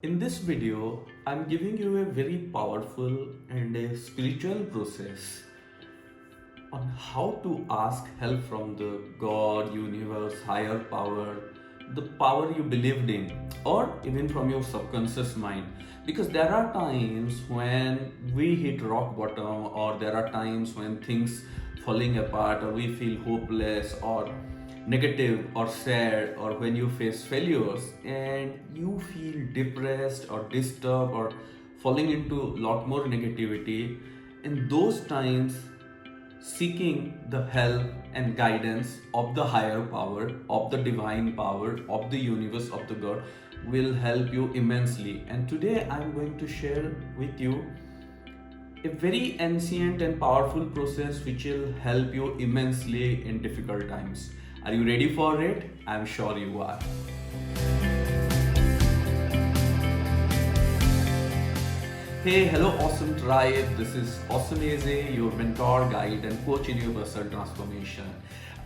In this video, I'm giving you a very powerful and a spiritual process on how to ask help from the God, universe, higher power, the power you believed in, or even from your subconscious mind. Because there are times when we hit rock bottom, or there are times when things falling apart, or we feel hopeless, or negative or sad, or when you face failures and you feel depressed or disturbed or falling into a lot more negativity. In those times, seeking the help and guidance of the higher power, of the divine power, of the universe, of the God will help you immensely. And today I'm going to share with you a very ancient and powerful process which will help you immensely in difficult times. Are you ready for it? I'm sure you are. Hey, hello, awesome tribe. This is Awesome Eze, your mentor, guide, and coach in universal transformation.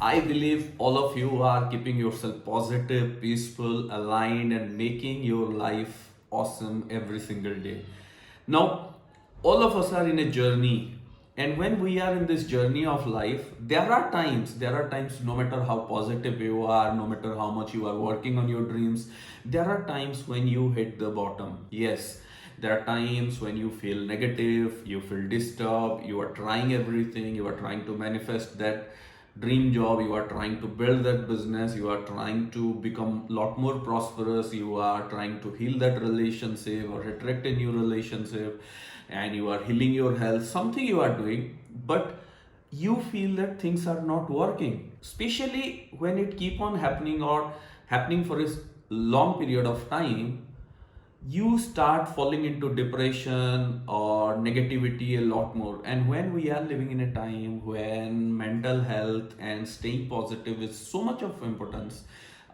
I believe all of you are keeping yourself positive, peaceful, aligned, and making your life awesome every single day. Now, all of us are in a journey, and when we are in this journey of life, there are times, no matter how positive you are, no matter how much you are working on your dreams, there are times when you hit the bottom. Yes, there are times when you feel negative, you feel disturbed, you are trying everything, you are trying to manifest that dream job, you are trying to build that business, you are trying to become a lot more prosperous, you are trying to heal that relationship or attract a new relationship, and you are healing your health, something you are doing, but you feel that things are not working, especially when it keep on happening or happening for a long period of time. You start falling into depression or negativity a lot more. And when we are living in a time when mental health and staying positive is so much of importance,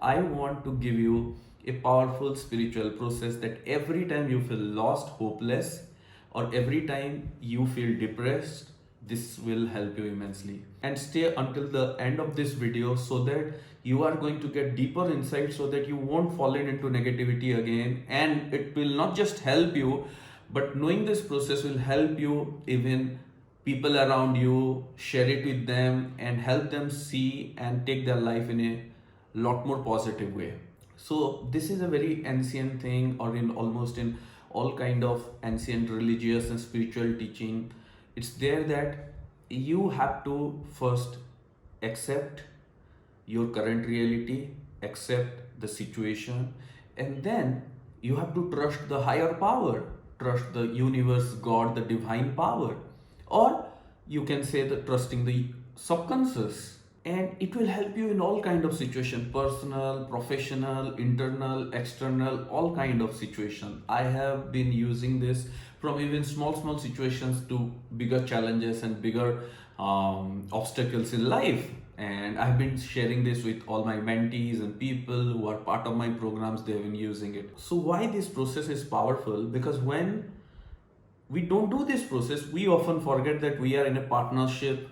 I want to give you a powerful spiritual process that every time you feel lost, hopeless, or every time you feel depressed, this will help you immensely. And stay until the end of this video so that you are going to get deeper insight, so that you won't fall into negativity again. And it will not just help you, but knowing this process will help you even people around you, share it with them and help them see and take their life in a lot more positive way. So this is a very ancient thing, or in almost in all kind of ancient religious and spiritual teaching. It's there that you have to first accept your current reality, accept the situation, and then you have to trust the higher power, trust the universe, God, the divine power, or you can say that trusting the subconscious, and it will help you in all kind of situation, personal, professional, internal, external, all kind of situation. I have been using this from even small situations to bigger challenges and bigger obstacles in life. And I've been sharing this with all my mentees and people who are part of my programs. They've been using it. So why this process is powerful? Because when we don't do this process, we often forget that we are in a partnership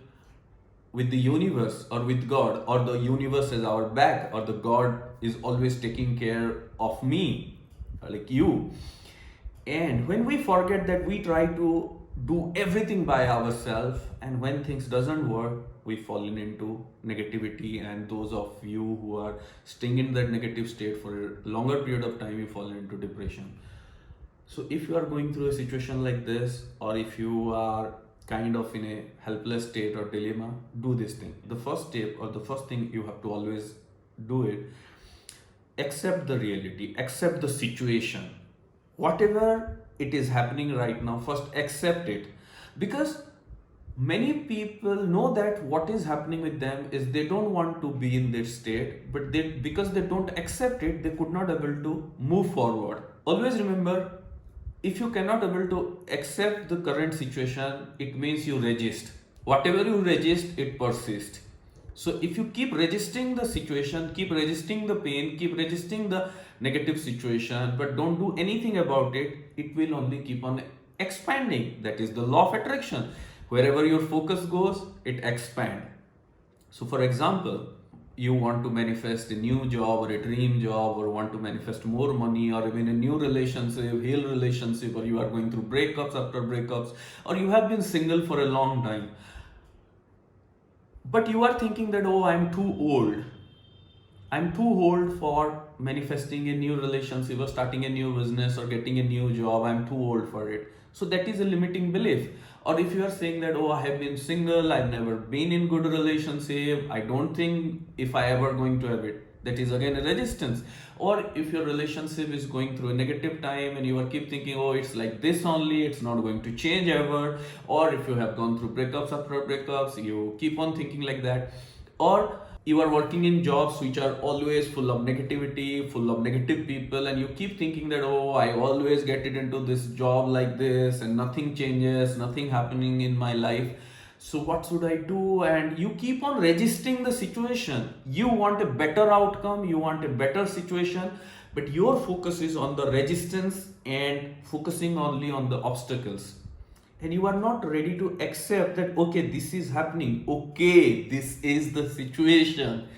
with the universe or with God, or the universe is our back, or the God is always taking care of me, like you. And when we forget that, we try to do everything by ourselves, and when things doesn't work, we fall into negativity. And those of you who are staying in that negative state for a longer period of time, you fall into depression. So if you are going through a situation like this, or if you are kind of in a helpless state or dilemma, do this thing. The first step, or the first thing you have to always do it, accept the reality, accept the situation. Whatever it is happening right now, first accept it. Because many people know that what is happening with them is they don't want to be in this state, but because they don't accept it, they could not able to move forward. Always remember, if you cannot able to accept the current situation, it means you resist. Whatever you resist, it persists. So if you keep resisting the situation, keep resisting the pain, keep resisting the negative situation, but don't do anything about it, it will only keep on expanding. That is the law of attraction. Wherever your focus goes, it expands. So for example, you want to manifest a new job or a dream job, or want to manifest more money, or even a new relationship, heal relationship, or you are going through breakups after breakups, or you have been single for a long time, but you are thinking that, oh, I'm too old for manifesting a new relationship or starting a new business or getting a new job. I'm too old for it. So that is a limiting belief. Or if you are saying that, oh, I have been single, I've never been in good relationship, I don't think if I ever going to have it. That is again a resistance. Or if your relationship is going through a negative time and you are keep thinking, oh, it's like this only, it's not going to change ever. Or if you have gone through breakups after breakups, you keep on thinking like that. Or you are working in jobs which are always full of negativity, full of negative people, and you keep thinking that, oh, I always get it into this job like this and nothing changes, nothing happening in my life. So what should I do? And you keep on resisting the situation. You want a better outcome, you want a better situation, but your focus is on the resistance and focusing only on the obstacles. And you are not ready to accept that, okay, this is happening, okay, this is the situation.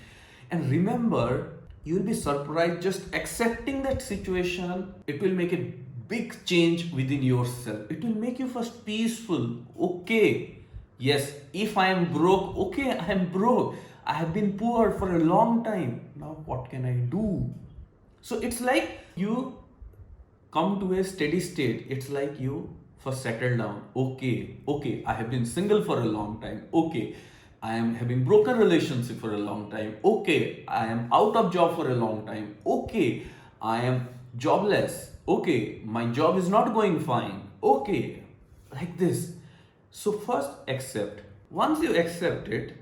And remember, you'll be surprised, just accepting that situation, it will make a big change within yourself. It will make you first peaceful. Okay, yes, if I am broke, okay, I am broke, I have been poor for a long time, now what can I do? So it's like you come to a steady state. It's like you first settle down. Okay, I have been single for a long time. Okay, I am having broken relationship for a long time. Okay, I am out of job for a long time. Okay, I am jobless. Okay, my job is not going fine. Okay, like this. So first accept. Once you accept it,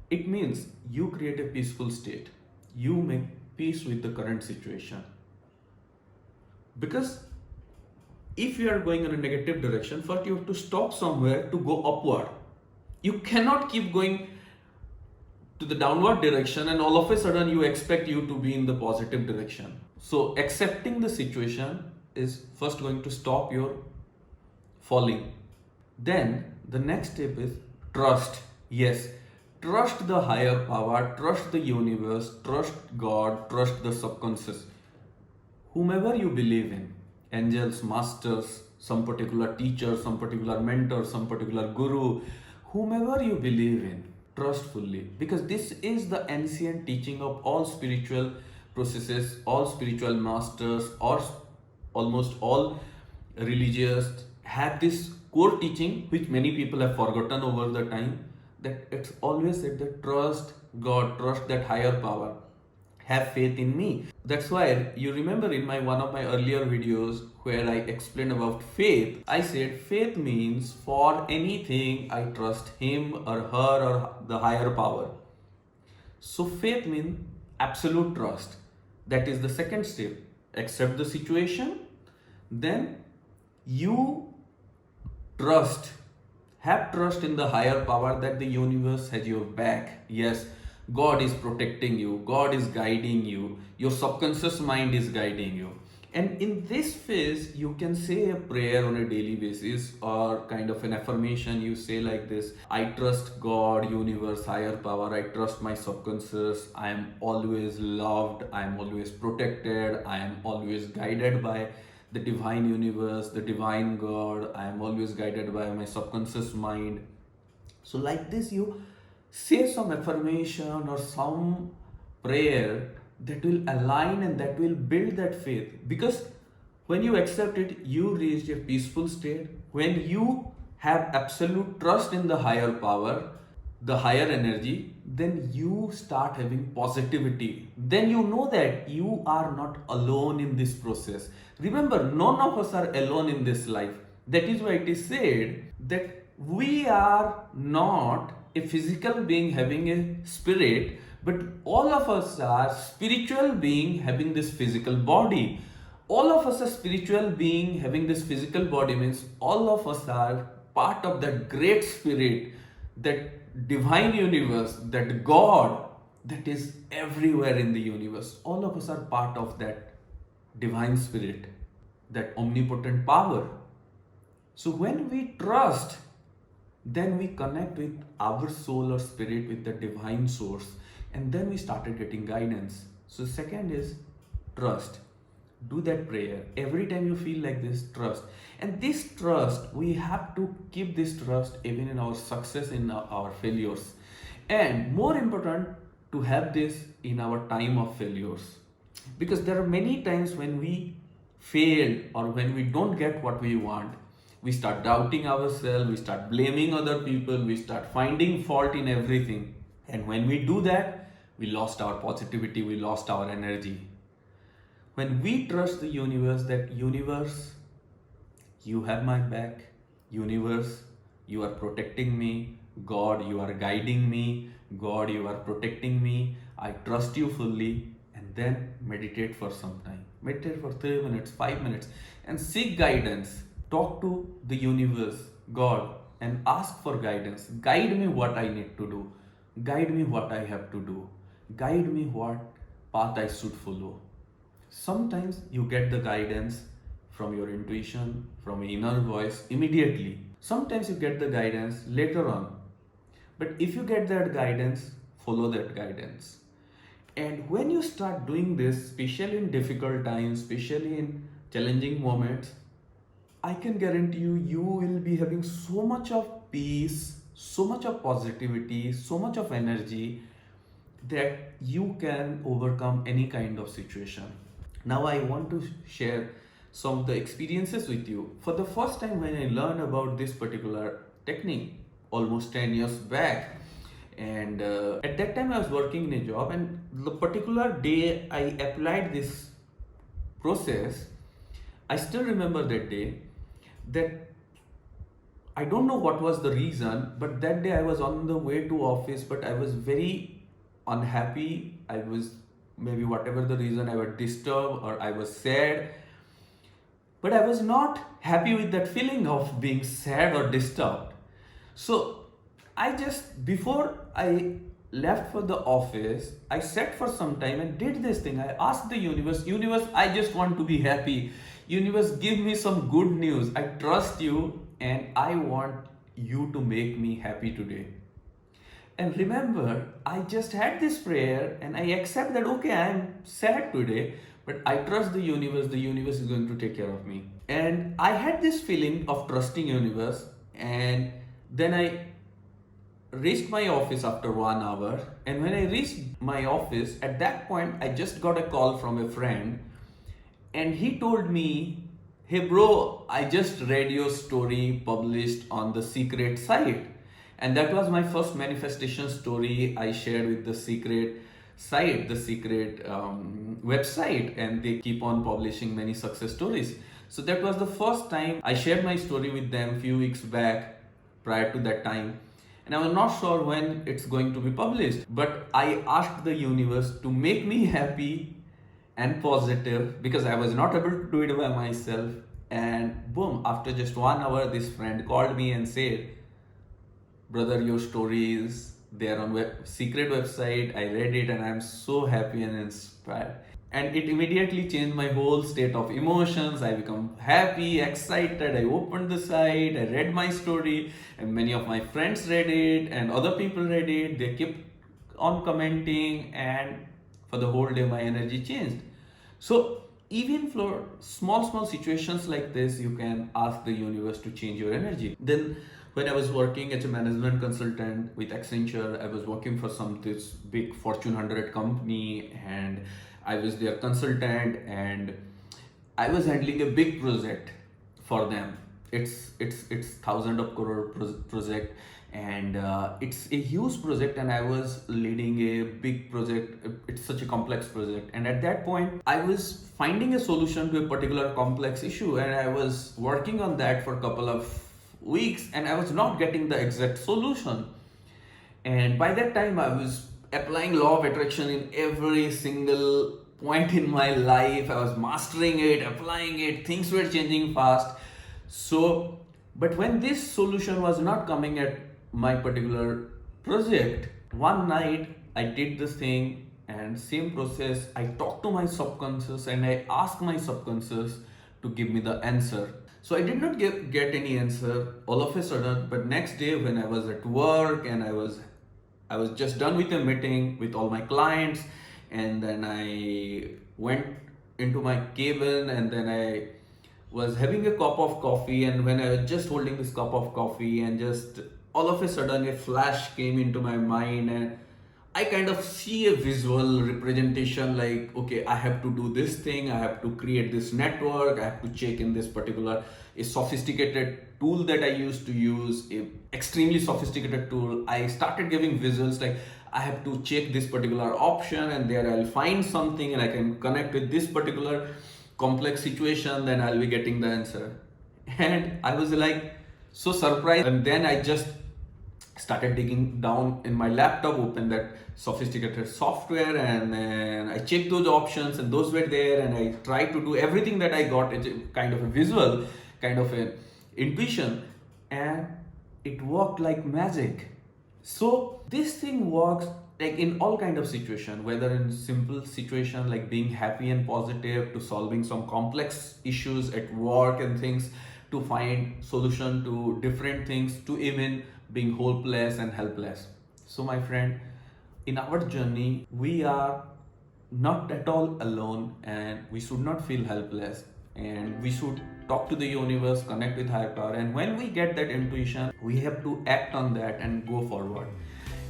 it means you create a peaceful state. You make peace with the current situation. Because if you are going in a negative direction, first you have to stop somewhere to go upward. You cannot keep going to the downward direction and all of a sudden you expect you to be in the positive direction. So accepting the situation is first going to stop your falling. Then the next step is trust. Yes, trust the higher power, trust the universe, trust God, trust the subconscious. Whomever you believe in, angels, masters, some particular teacher, some particular mentor, some particular guru, whomever you believe in, trust fully. Because this is the ancient teaching of all spiritual processes, all spiritual masters, or almost all religious have this core teaching which many people have forgotten over the time, that it's always said that trust God, trust that higher power, have faith in me. That's why you remember in one of my earlier videos where I explained about faith, I said faith means for anything I trust him or her or the higher power. So faith means absolute trust. That is the second step. Accept the situation, then you trust. Have trust in the higher power that the universe has your back. Yes, God is protecting you, God is guiding you, your subconscious mind is guiding you. And in this phase, you can say a prayer on a daily basis or kind of an affirmation. You say like this: I trust God, universe, higher power, I trust my subconscious, I am always loved, I am always protected, I am always guided by the divine universe, the divine God, I am always guided by my subconscious mind. So like this, you say some affirmation or some prayer that will align and that will build that faith. Because when you accept it, you reach a peaceful state. When you have absolute trust in the higher power, the higher energy, then you start having positivity. Then you know that you are not alone in this process. Remember, none of us are alone in this life. That is why it is said that we are not a physical being having a spirit, but all of us are spiritual being having this physical body. All of us are spiritual being having this physical body means all of us are part of that great spirit, that divine universe, that God that is everywhere in the universe. All of us are part of that divine spirit, that omnipotent power. So when we trust, then we connect with our soul or spirit, with the divine source. And then we started getting guidance. So second is trust. Do that prayer every time you feel like this. Trust, and this trust, we have to keep this trust even in our success, in our failures, and more important, to have this in our time of failures, because there are many times when we fail or when we don't get what we want, we start doubting ourselves, we start blaming other people, we start finding fault in everything, and when we do that, we lost our positivity, we lost our energy. When we trust the universe, that universe, you have my back, universe, you are protecting me, God, you are guiding me, God, you are protecting me, I trust you fully, and then meditate for some time. Meditate for 3 minutes, 5 minutes, and seek guidance. Talk to the universe, God, and ask for guidance. Guide me what I need to do, guide me what I have to do, guide me what path I should follow. Sometimes you get the guidance from your intuition, from your inner voice immediately. Sometimes you get the guidance later on. But if you get that guidance, follow that guidance. And when you start doing this, especially in difficult times, especially in challenging moments, I can guarantee you, you will be having so much of peace, so much of positivity, so much of energy that you can overcome any kind of situation. Now I want to share some of the experiences with you. For the first time when I learned about this particular technique, almost 10 years back, and at that time I was working in a job, and the particular day I applied this process, I still remember that day, that I don't know what was the reason, but that day I was on the way to office, but I was very unhappy. I was, maybe whatever the reason, I was disturbed or I was sad, but I was not happy with that feeling of being sad or disturbed. So I just, before I left for the office, I sat for some time and did this thing. I asked the universe, I just want to be happy. Universe, give me some good news. I trust you and I want you to make me happy today. And remember, I just had this prayer and I accept that, okay, I'm sad today, but I trust the universe is going to take care of me. And I had this feeling of trusting universe, and then I reached my office after 1 hour. And when I reached my office, at that point, I just got a call from a friend, and he told me, hey bro, I just read your story published on the secret site. And that was my first manifestation story I shared with the secret site, the secret website, and they keep on publishing many success stories. So that was the first time I shared my story with them few weeks back, prior to that time. And I was not sure when it's going to be published, but I asked the universe to make me happy and positive, because I was not able to do it by myself. And boom, after just 1 hour, this friend called me and said, brother, your story is there on secret website. I read it and I'm so happy and inspired. And it immediately changed my whole state of emotions. I become happy, excited. I opened the site, I read my story, and many of my friends read it and other people read it. They kept on commenting, and for the whole day my energy changed. So even for small situations like this, you can ask the universe to change your energy. Then when I was working as a management consultant with Accenture, I was working for this big Fortune 100 company, and I was their consultant, and I was handling a big project for them. It's thousands of crore project, and it's a huge project, and I was leading a big project. It's such a complex project, and at that point I was finding a solution to a particular complex issue, and I was working on that for a couple of weeks, and I was not getting the exact solution. And by that time I was applying law of attraction in every single point in my life. I was mastering it, applying it, things were changing fast. So, but when this solution was not coming at my particular project, one night I did this thing, and same process, I talked to my subconscious and I asked my subconscious to give me the answer. So I did not get any answer all of a sudden, but next day when I was at work and I was I was just done with a meeting with all my clients, and then I went into my cabin, and then I was having a cup of coffee. And when I was just holding this cup of coffee, and just all of a sudden a flash came into my mind, and I kind of see a visual representation like, okay, I have to do this thing, I have to create this network, I have to check in this particular a sophisticated tool that I used to use, a extremely sophisticated tool. I started giving visuals like I have to check this particular option, and there I'll find something and I can connect with this particular complex situation, then I'll be getting the answer. And I was like so surprised, and then I just started digging down in my laptop, opened that sophisticated software, and then I checked those options, and those were there, and I tried to do everything that I got. It's kind of a visual, kind of a intuition, and it worked like magic. So this thing works like in all kind of situation, whether in simple situation like being happy and positive, to solving some complex issues at work and things, to find solution to different things, to even being hopeless and helpless. So my friend, in our journey, we are not at all alone, and we should not feel helpless, and we should talk to the universe, connect with higher power. And when we get that intuition, we have to act on that and go forward.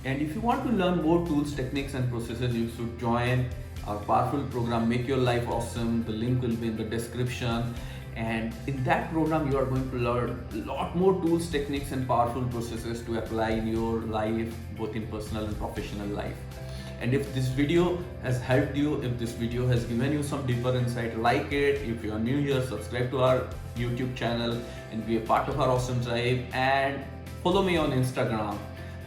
And if you want to learn more tools, techniques and processes, you should join our powerful program, Make Your Life Awesome. The link will be in the description. And in that program, you are going to learn a lot more tools, techniques and powerful processes to apply in your life, both in personal and professional life. And if this video has helped you, if this video has given you some deeper insight, like it. If you are new here, subscribe to our YouTube channel and be a part of our awesome tribe, and follow me on Instagram,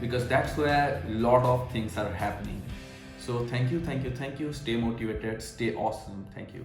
because that's where a lot of things are happening. So thank you, thank you, thank you. Stay motivated, stay awesome. Thank you.